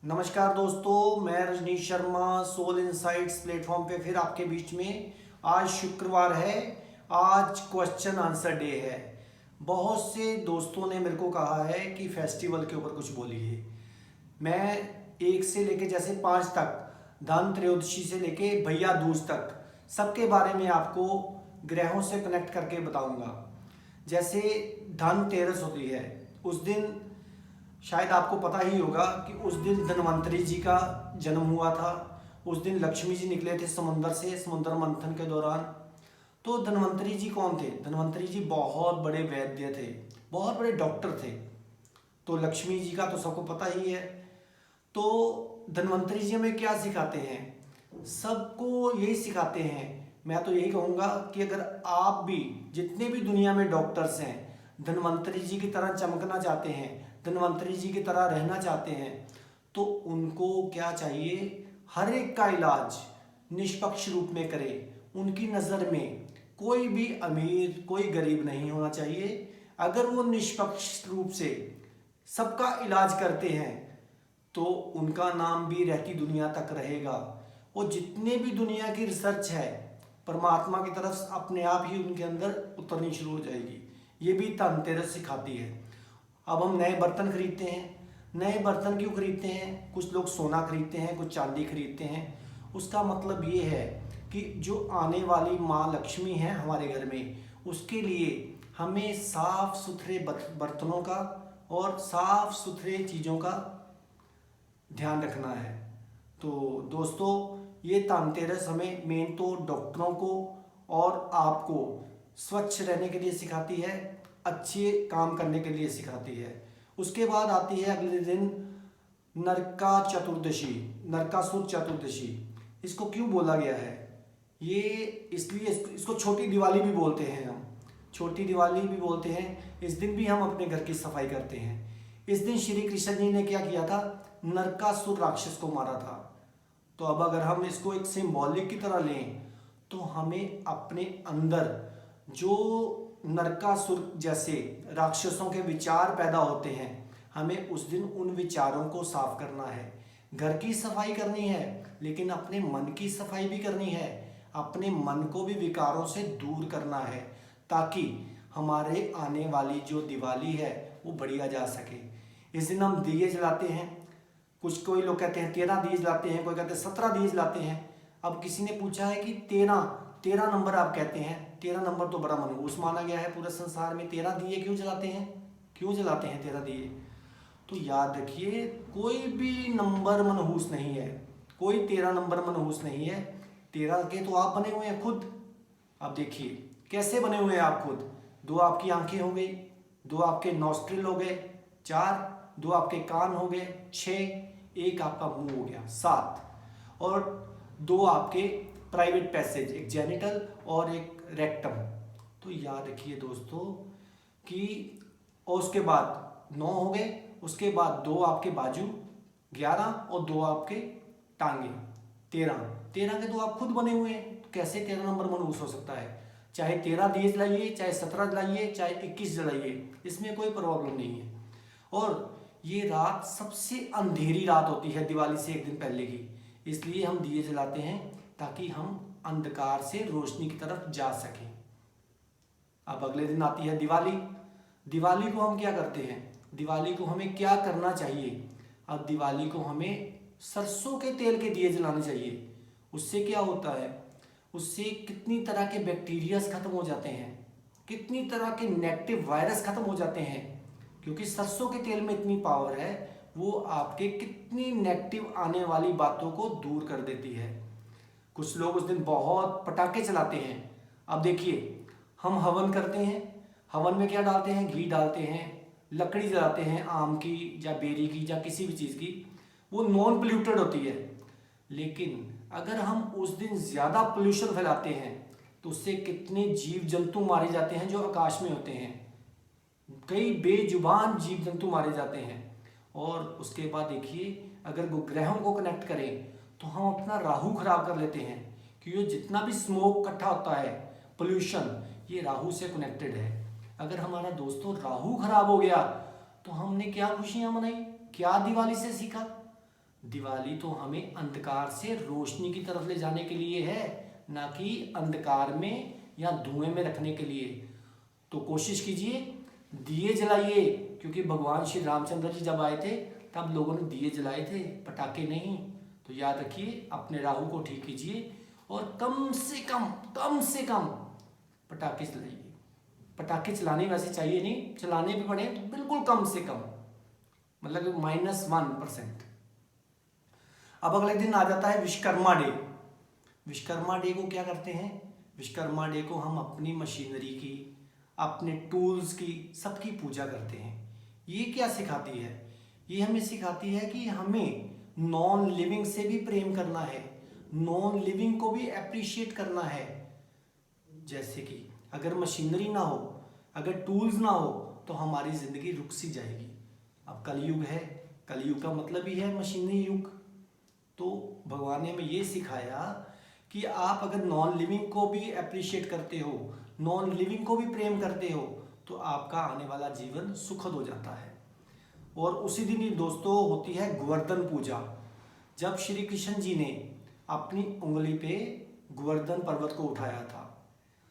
नमस्कार दोस्तों, मैं Rajneesh Sharma soul insights platform पे फिर आपके बीच में। आज शुक्रवार है, आज क्वेश्चन आंसर डे है। बहुत से दोस्तों ने मेरे को कहा है कि फेस्टिवल के ऊपर कुछ बोलिए। मैं एक से लेके जैसे 5 तक, धन त्रयोदशी से लेके भैया दूज तक सबके बारे में आपको ग्रहों से कनेक्ट करके बताऊंगा। जैसे धनतेरस होती है, उस दिन शायद आपको पता ही होगा कि उस दिन धन्वंतरी जी का जन्म हुआ था। उस दिन लक्ष्मी जी निकले थे समुंदर से, समुद्र मंथन के दौरान। तो धन्वंतरी जी कौन थे? धन्वंतरी जी बहुत बड़े वैद्य थे, बहुत बड़े डॉक्टर थे। तो लक्ष्मी जी का तो सबको पता ही है। तो धन्वंतरी जी हमें क्या सिखाते हैं? सबको यही सिखाते हैं। मैं तो यही कहूँगा कि अगर आप भी, जितने भी दुनिया में डॉक्टर्स हैं, धन्वंतरी जी की तरह चमकना चाहते हैं, धन्वंतरी जी की तरह रहना चाहते हैं, तो उनको क्या चाहिए? हर एक का इलाज निष्पक्ष रूप में करें। उनकी नज़र में कोई भी अमीर कोई गरीब नहीं होना चाहिए। अगर वो निष्पक्ष रूप से सबका इलाज करते हैं तो उनका नाम भी रहती दुनिया तक रहेगा। वो जितने भी दुनिया की रिसर्च है, परमात्मा की तरफ अपने आप ही उनके अंदर उतरनी शुरू हो जाएगी। ये भी धनतेरस सिखाती है। अब हम नए बर्तन खरीदते हैं। नए बर्तन क्यों खरीदते हैं? कुछ लोग सोना खरीदते हैं, कुछ चांदी खरीदते हैं। उसका मतलब ये है कि जो आने वाली माँ लक्ष्मी है हमारे घर में, उसके लिए हमें साफ सुथरे बर्तनों का और साफ सुथरे चीज़ों का ध्यान रखना है। तो दोस्तों, ये धनतेरस हमें मेन तो डॉक्टरों को और आपको स्वच्छ रहने के लिए सिखाती है, अच्छे काम करने के लिए सिखाती है। उसके बाद आती है अगले दिन नरका चतुर्दशी, नरकासुर चतुर्दशी। इसको क्यों बोला गया है? ये इसलिए इसको छोटी दिवाली भी बोलते हैं। हम छोटी दिवाली भी बोलते हैं। इस दिन भी हम अपने घर की सफाई करते हैं। इस दिन श्री कृष्ण जी ने क्या किया था? नरकासुर राक्षस को मारा था। तो अब अगर हम इसको एक सिंबॉलिक की तरह लें तो हमें अपने अंदर जो नरकासुर जैसे राक्षसों के विचार पैदा होते हैं, हमें उस दिन उन विचारों को साफ करना है। घर की सफाई करनी है, लेकिन अपने मन की सफाई भी करनी है। अपने मन को भी विकारों से दूर करना है, ताकि हमारे आने वाली जो दिवाली है वो बढ़िया जा सके। इस दिन हम दिए जलाते हैं। कोई लोग कहते हैं 13 दिए जलाते हैं, कोई कहते हैं 17 दिए जलाते हैं। अब किसी ने पूछा है कि 13 नंबर आप कहते हैं, 13 नंबर तो बड़ा मनहूस माना गया है पूरे संसार में। 13 दिए क्यों जलाते हैं? क्यों जलाते हैं 13 दिए? तो याद रखिए, कोई भी नंबर मनहूस नहीं है, कोई 13 नंबर मनहूस नहीं है। 13 के तो आप बने हुए हैं खुद। अब देखिए कैसे बने हुए हैं आप खुद। 2 आपकी आंखें हो गई, 2 आपके नॉस्ट्रिल हो गए, 4 2 आपके कान हो गए, 6 1 आपका मुंह हो गया, 7 और 2 आपके प्राइवेट पैसेज, एक जेनिटल और एक रेक्टम। तो याद रखिए दोस्तों कि और उसके बाद 9 हो गए, उसके बाद 2 आपके बाजू 11 और 2 आपके टांगे 13 के तो आप खुद बने हुए हैं। तो कैसे 13 नंबर मनहूस हो सकता है? चाहे 13 दिए जलाइए, चाहे 17 जलाइए, चाहे 21 जलाइए, इसमें कोई प्रॉब्लम नहीं है। और ये रात सबसे अंधेरी रात होती है दिवाली से एक दिन पहले की, इसलिए हम दिए जलाते हैं ताकि हम अंधकार से रोशनी की तरफ जा सकें। अब अगले दिन आती है दिवाली। दिवाली को हम क्या करते हैं? दिवाली को हमें क्या करना चाहिए? अब दिवाली को हमें सरसों के तेल के दिए जलाने चाहिए। उससे क्या होता है? उससे कितनी तरह के बैक्टीरियाज खत्म हो जाते हैं, कितनी तरह के नेगेटिव वायरस खत्म हो जाते हैं। क्योंकि सरसों के तेल में इतनी पावर है, वो आपके कितनी नेगेटिव आने वाली बातों को दूर कर देती है। कुछ लोग उस दिन बहुत पटाखे चलाते हैं। अब देखिए, हम हवन करते हैं। हवन में क्या डालते हैं? घी डालते हैं, लकड़ी जलाते हैं आम की या बेरी की या किसी भी चीज़ की। वो नॉन पोल्यूटेड होती है। लेकिन अगर हम उस दिन ज़्यादा पोल्यूशन फैलाते हैं तो उससे कितने जीव जंतु मारे जाते हैं जो आकाश में होते हैं। कई बेजुबान जीव जंतु मारे जाते हैं। और उसके बाद देखिए, अगर वो ग्रहों को कनेक्ट करें तो हम अपना राहु खराब कर लेते हैं। क्योंकि जितना भी स्मोक इकट्ठा होता है, पोल्यूशन, ये राहु से कनेक्टेड है। अगर हमारा दोस्तों राहु खराब हो गया तो हमने क्या खुशियां मनाई, क्या दिवाली से सीखा? दिवाली तो हमें अंधकार से रोशनी की तरफ ले जाने के लिए है, ना कि अंधकार में या धुएं में रखने के लिए। तो कोशिश कीजिए, दिए जलाइए, क्योंकि भगवान श्री रामचंद्र जी जब आए थे तब लोगों ने दिए जलाए थे, पटाखे नहीं। तो याद रखिए, अपने राहु को ठीक कीजिए और कम से कम पटाखे चलाइए। पटाखे चलाने वैसे चाहिए नहीं, चलाने भी पड़े तो बिल्कुल कम से कम, मतलब -1%। अब अगले दिन आ जाता है विश्वकर्मा डे। विश्वकर्मा डे को क्या करते हैं? विश्वकर्मा डे को हम अपनी मशीनरी की, अपने टूल्स की, सबकी पूजा करते हैं। ये क्या सिखाती है? ये हमें सिखाती है कि हमें नॉन लिविंग से भी प्रेम करना है, नॉन लिविंग को भी अप्रिशिएट करना है। जैसे कि अगर मशीनरी ना हो, अगर टूल्स ना हो, तो हमारी ज़िंदगी रुक सी जाएगी। अब कलयुग है, कलयुग का मतलब ही है मशीनरी युग। तो भगवान ने हमें ये सिखाया कि आप अगर नॉन लिविंग को भी अप्रिशिएट करते हो, नॉन लिविंग को भी प्रेम करते हो, तो आपका आने वाला जीवन सुखद हो जाता है। और उसी दिन ही दोस्तों होती है गोवर्धन पूजा, जब श्री कृष्ण जी ने अपनी उंगली पे गोवर्धन पर्वत को उठाया था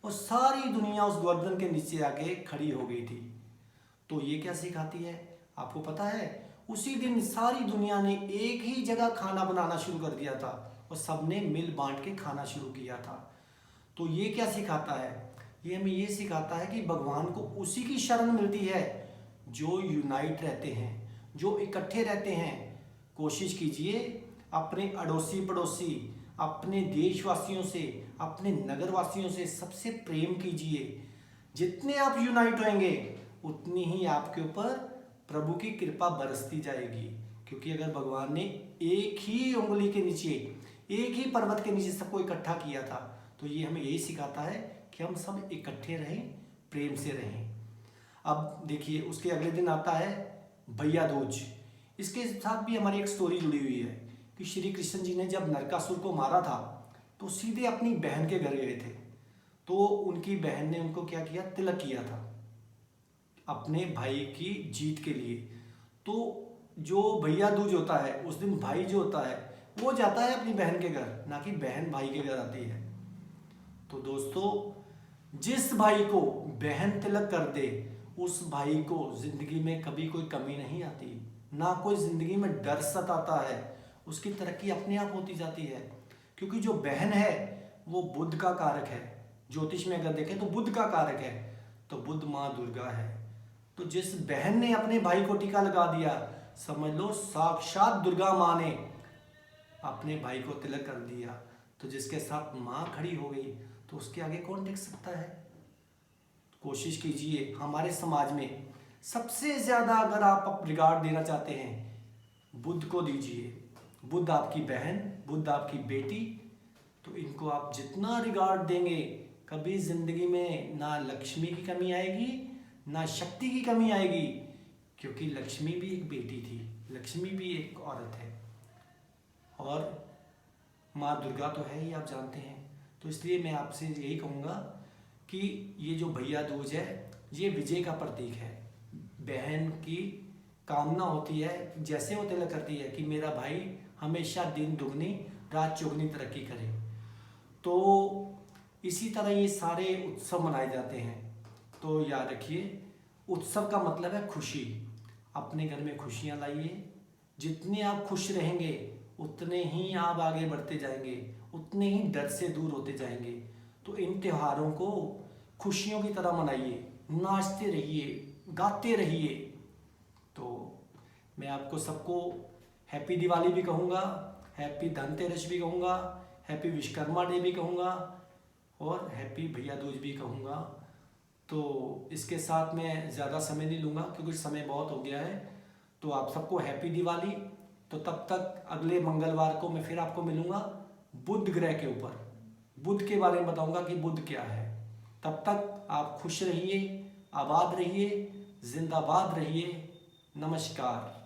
और सारी दुनिया उस गोवर्धन के नीचे आके खड़ी हो गई थी। तो ये क्या सिखाती है आपको पता है? उसी दिन सारी दुनिया ने एक ही जगह खाना बनाना शुरू कर दिया था और सबने मिल बांट के खाना शुरू किया था। तो ये क्या सिखाता है? ये हमें ये सिखाता है कि भगवान को उसी की शरण मिलती है जो यूनाइट रहते हैं, जो इकट्ठे रहते हैं। कोशिश कीजिए अपने अड़ोसी पड़ोसी, अपने देशवासियों से, अपने नगरवासियों से सबसे प्रेम कीजिए। जितने आप यूनाइट होंगे उतनी ही आपके ऊपर प्रभु की कृपा बरसती जाएगी। क्योंकि अगर भगवान ने एक ही उंगली के नीचे, एक ही पर्वत के नीचे सबको इकट्ठा किया था, तो ये हमें यही सिखाता है कि हम सब इकट्ठे रहें, प्रेम से रहें। अब देखिए, उसके अगले दिन आता है भैया दूज। इसके साथ भी हमारी एक स्टोरी जुड़ी हुई है कि श्री कृष्ण जी ने जब नरकासुर को मारा था तो सीधे अपनी बहन के घर गए थे। तो उनकी बहन ने उनको क्या किया? तिलक किया था अपने भाई की जीत के लिए। तो जो भैया दूज होता है उस दिन भाई जो होता है वो जाता है अपनी बहन के घर, ना कि बहन भाई के घर आती है। तो दोस्तों, जिस भाई को बहन तिलक कर दे उस भाई को जिंदगी में कभी कोई कमी नहीं आती, ना कोई जिंदगी में डर सताता है, उसकी तरक्की अपने आप होती जाती है। क्योंकि जो बहन है वो बुद्ध का कारक है। ज्योतिष में अगर देखें तो बुद्ध का कारक है, तो बुद्ध माँ दुर्गा है। तो जिस बहन ने अपने भाई को टीका लगा दिया, समझ लो साक्षात दुर्गा माँ ने अपने भाई को तिलक कर दिया। तो जिसके साथ माँ खड़ी हो गई तो उसके आगे कौन टिक सकता है? कोशिश कीजिए, हमारे समाज में सबसे ज़्यादा अगर आप रिगार्ड देना चाहते हैं बुद्ध को दीजिए। बुद्ध आपकी बहन, बुद्ध आपकी बेटी। तो इनको आप जितना रिगार्ड देंगे, कभी जिंदगी में ना लक्ष्मी की कमी आएगी, ना शक्ति की कमी आएगी। क्योंकि लक्ष्मी भी एक बेटी थी, लक्ष्मी भी एक औरत है, और माँ दुर्गा तो है ही, आप जानते हैं। तो इसलिए मैं आपसे यही कहूँगा कि ये जो भैया दूज है ये विजय का प्रतीक है। बहन की कामना होती है, जैसे वो तिलक करती है, कि मेरा भाई हमेशा दिन दुगनी रात चौगुनी तरक्की करे। तो इसी तरह ये सारे उत्सव मनाए जाते हैं। तो याद रखिए, उत्सव का मतलब है खुशी। अपने घर में खुशियाँ लाइए। जितने आप खुश रहेंगे उतने ही आप आगे बढ़ते जाएंगे, उतने ही डर से दूर होते जाएंगे। तो इन त्योहारों को खुशियों की तरह मनाइए, नाचते रहिए, गाते रहिए। तो मैं आपको सबको हैप्पी दिवाली भी कहूँगा, हैप्पी धनतेरस भी कहूँगा, हैप्पी विश्वकर्मा डे भी कहूँगा, और हैप्पी भैया दूज भी कहूँगा। तो इसके साथ मैं ज़्यादा समय नहीं लूँगा क्योंकि समय बहुत हो गया है। तो आप सबको हैप्पी दिवाली। तो तब तक अगले मंगलवार को मैं फिर आपको मिलूँगा बुध ग्रह के ऊपर, बुध के बारे में बताऊँगा कि बुध क्या है। तब तक आप खुश रहिए, आबाद रहिए, जिंदाबाद रहिए। नमस्कार।